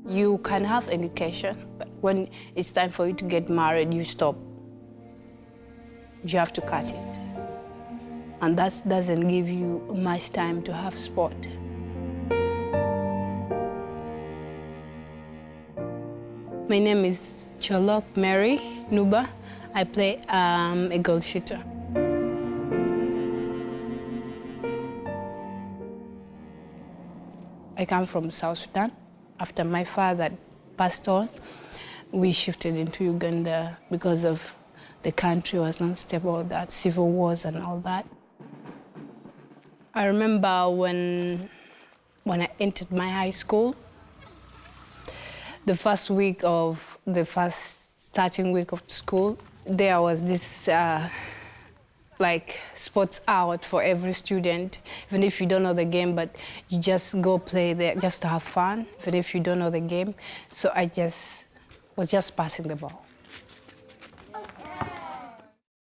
You can have education, but when it's time for you to get married, you stop. You have to cut it. And that doesn't give you much time to have sport. My name is Cholhok Mary Nuba. I play a goal shooter. I come from South Sudan. After my father passed on, we shifted into Uganda because of the country was not stable, that civil wars and all that. I remember when I entered my high school, the first starting week of school, there was this like sports out for every student, even if you don't know the game, but you just go play there just to have fun, even if you don't know the game. So I was just passing the ball.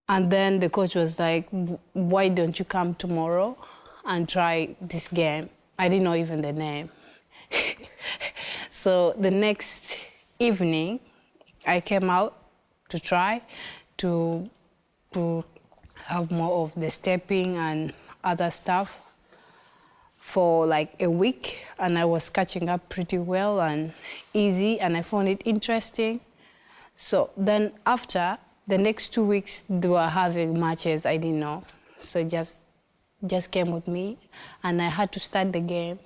And then the coach was like, why don't you come tomorrow and try this game? I didn't know even the name. So the next evening, I came out to try to have more of the stepping and other stuff for like a week, and I was catching up pretty well and easy, and I found it interesting. So then after, the next 2 weeks, they were having matches I didn't know. So just came with me, and I had to start the game.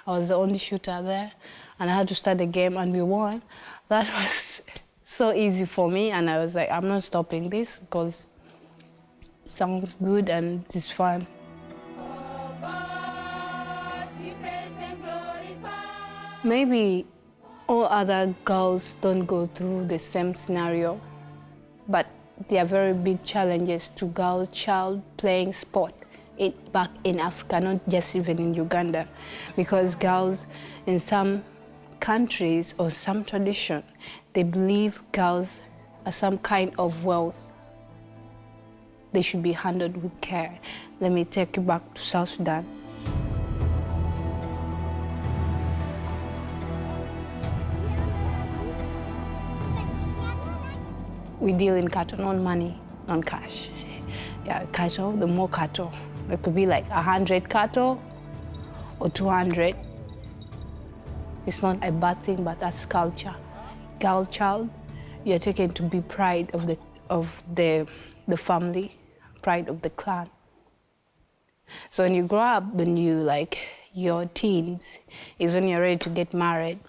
I was the only shooter there, and I had to start the game, and we won. That was so easy for me, and I was like, I'm not stopping this because it sounds good and it's fun. Maybe all other girls don't go through the same scenario, but there are very big challenges to girl child playing sport back in Africa, not just even in Uganda, because girls in some countries or some tradition, they believe girls are some kind of wealth. They should be handled with care. Let me take you back to South Sudan. We deal in cattle, not money, not cash. Yeah, cattle, the more cattle. It could be like 100 cattle or 200. It's not a bad thing, but that's culture. Girl child, you're taken to be pride of the family, pride of the clan. So when you grow up, when your teens, is when you're ready to get married.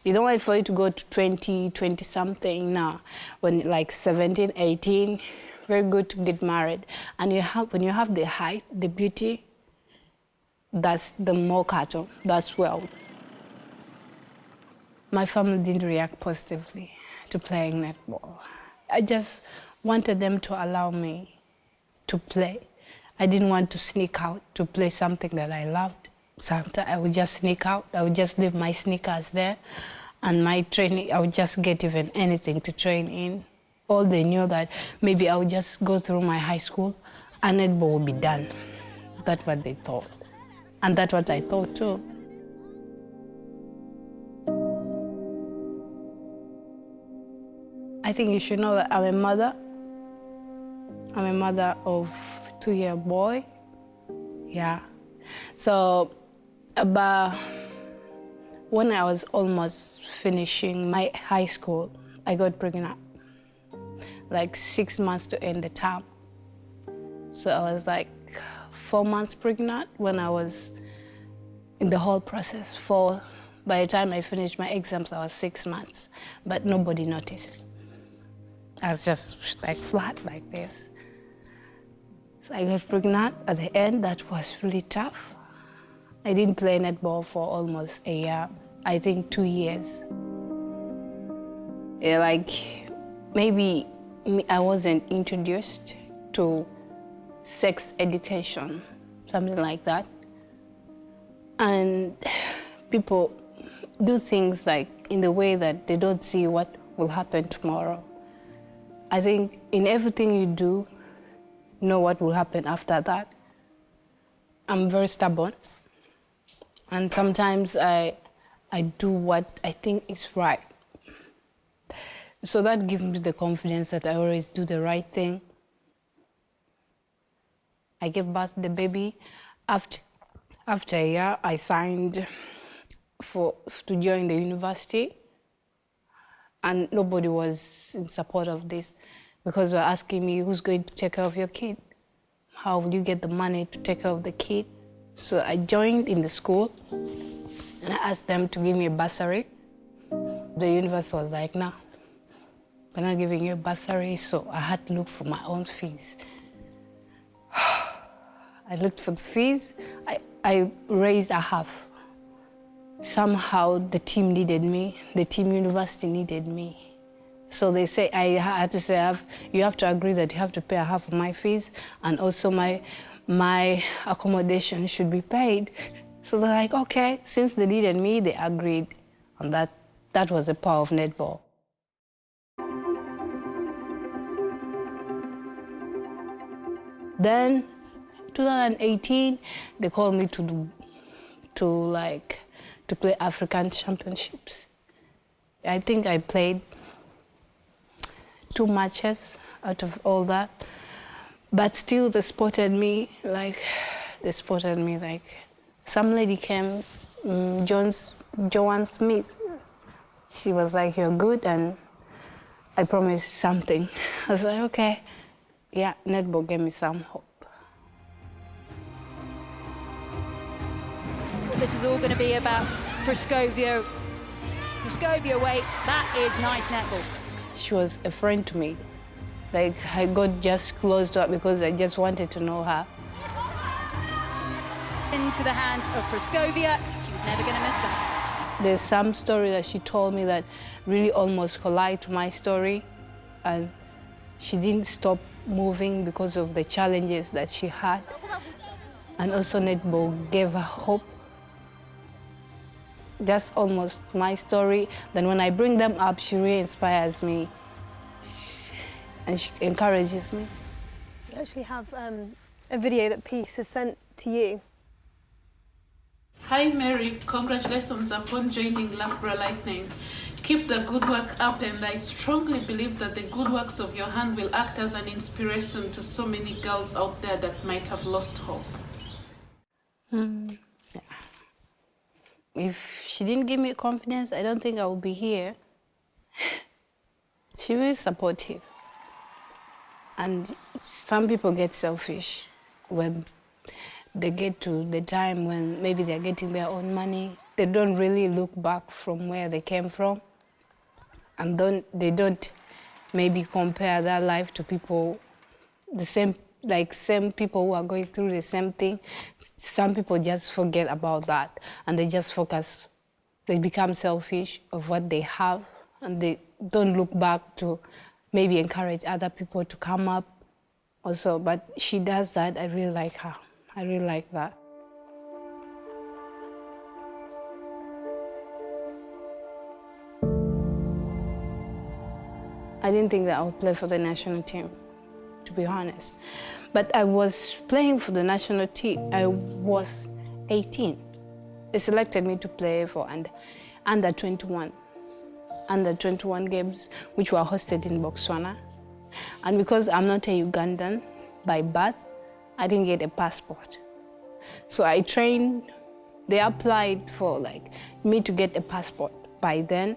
You don't wait for you to go to 20 something now. When like 17, 18, very good to get married. And when you have the height, the beauty, that's the more cattle, that's wealth. My family didn't react positively to playing netball. I just wanted them to allow me to play. I didn't want to sneak out to play something that I loved. Sometimes I would just sneak out. I would just leave my sneakers there, and my training, I would just get even anything to train in. All they knew that maybe I would just go through my high school and netball would be done. That's what they thought. And that's what I thought too. I think you should know that I'm a mother. I'm a mother of a 2-year boy. Yeah. So about when I was almost finishing my high school, I got pregnant. Like 6 months to end the term. So I was like 4 months pregnant when I was in the whole process. By the time I finished my exams, I was 6 months, but nobody noticed. I was just like flat like this. So I got pregnant at the end. That was really tough. I didn't play netball for almost a year, I think 2 years. Like maybe I wasn't introduced to sex education, something like that. And people do things like in the way that they don't see what will happen tomorrow. I think in everything you do, know what will happen after that. I'm very stubborn. And sometimes I I do what I think is right. So that gives me the confidence that I always do the right thing. I gave birth to the baby. After a year, I signed to join the university. And nobody was in support of this because they were asking me, who's going to take care of your kid? How will you get the money to take care of the kid? So I joined in the school and I asked them to give me a bursary. The university was like, no, we're not giving you a bursary, so I had to look for my own fees. I looked for the fees. I raised a half. Somehow the team needed me, the team university needed me. So they say, I had to say, you have to agree that you have to pay a half of my fees and also my accommodation should be paid. So they're like, okay, since they needed me, they agreed. And that was the power of netball. Then, 2018, they called me to play African championships. I think I played 2 matches out of all that. But still they spotted me like some lady came, Joanne Smith. She was like, you're good, and I promised something. I was like, okay. Yeah, netball gave me some hope. This is all going to be about Praskovia. Praskovia waits. That is nice netball. She was a friend to me. Like, I got just close to her because I just wanted to know her. Into the hands of Praskovia. She was never going to miss that. There's some story that she told me that really almost collide to my story, and she didn't stop moving because of the challenges that she had. And also netball gave her hope. That's almost my story. Then when I bring them up, she really inspires me and she encourages me. We actually have a video that Peace has sent to you. Hi Mary, congratulations upon joining Loughborough Lightning. Keep the good work up, and I strongly believe that the good works of your hand will act as an inspiration to so many girls out there that might have lost hope. Yeah. If she didn't give me confidence, I don't think I would be here. She's really supportive. And some people get selfish when they get to the time when maybe they're getting their own money. They don't really look back from where they came from. And they don't maybe compare their life to people, same people who are going through the same thing. Some people just forget about that and they just focus. They become selfish of what they have and they don't look back to maybe encourage other people to come up also. But she does that. I really like her. I really like that. I didn't think that I would play for the national team, to be honest. But I was playing for the national team. I was 18. They selected me to play for under 21 games, which were hosted in Botswana. And because I'm not a Ugandan by birth, I didn't get a passport. So I trained. They applied for me to get a passport by then.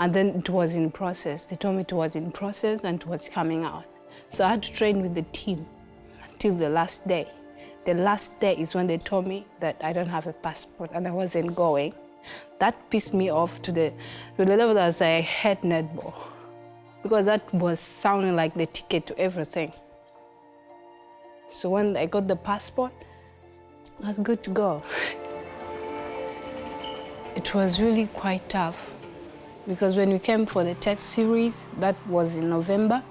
And then it was in process. They told me it was in process and it was coming out. So I had to train with the team until the last day. The last day is when they told me that I don't have a passport and I wasn't going. That pissed me off to the level that I hate netball, because that was sounding like the ticket to everything. So when I got the passport, I was good to go. It was really quite tough. Because when we came for the test series, that was in November,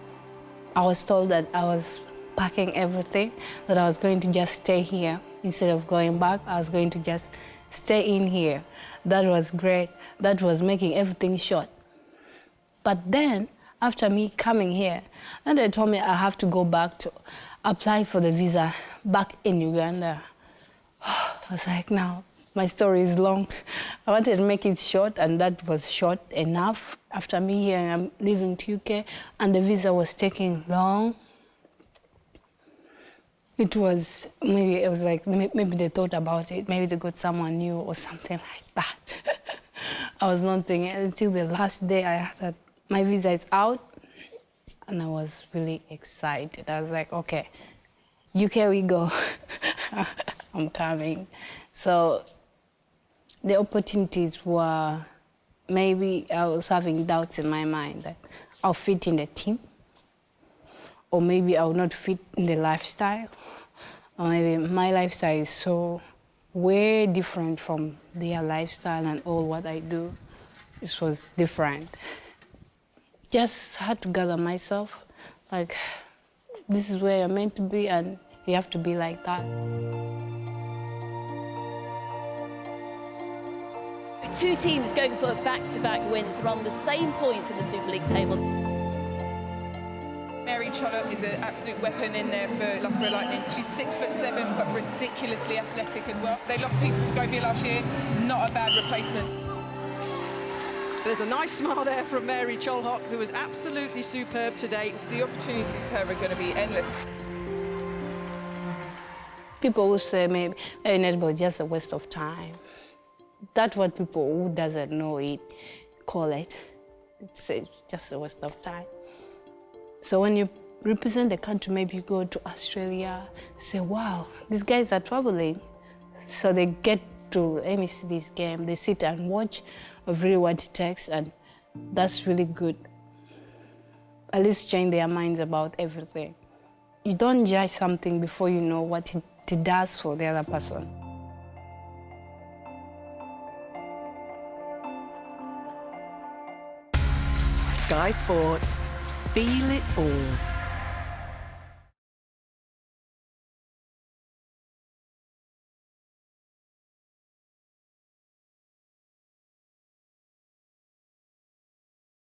I was told that I was packing everything, that I was going to just stay here. Instead of going back, I was going to just stay in here. That was great. That was making everything short. But then, after me coming here, then they told me I have to go back to apply for the visa back in Uganda. I was like, no, My story is long. I wanted to make it short, and that was short enough. After me here, I'm leaving to UK, and the visa was taking long. It was like, maybe they thought about it, maybe they got someone new or something like that. I was not thinking until the last day I heard that my visa is out, and I was really excited. I was like, okay, UK we go. I'm coming. So the opportunities were, maybe I was having doubts in my mind that I'll fit in the team, or maybe I will not fit in the lifestyle, or maybe my lifestyle is so way different from their lifestyle, and all what I do, it was different. Just had to gather myself, like, this is where you're meant to be, and you have to be like that. Two teams going for back-to-back wins. They're on the same points in the Super League table. Cholhok is an absolute weapon in there for Loughborough Lightning. She's 6'7", but ridiculously athletic as well. They lost Peace Muscovia last year, not a bad replacement. There's a nice smile there from Mary Cholhok, who was absolutely superb today. The opportunities for her are going to be endless. People will say maybe netball is just a waste of time. That's what people who doesn't know it call it. It's just a waste of time. So when you represent the country, maybe you go to Australia, say, wow, these guys are traveling. So they get to, let me see this game. They sit and watch of really what it takes, and that's really good. At least change their minds about everything. You don't judge something before you know what it does for the other person. Sky Sports. Feel it all.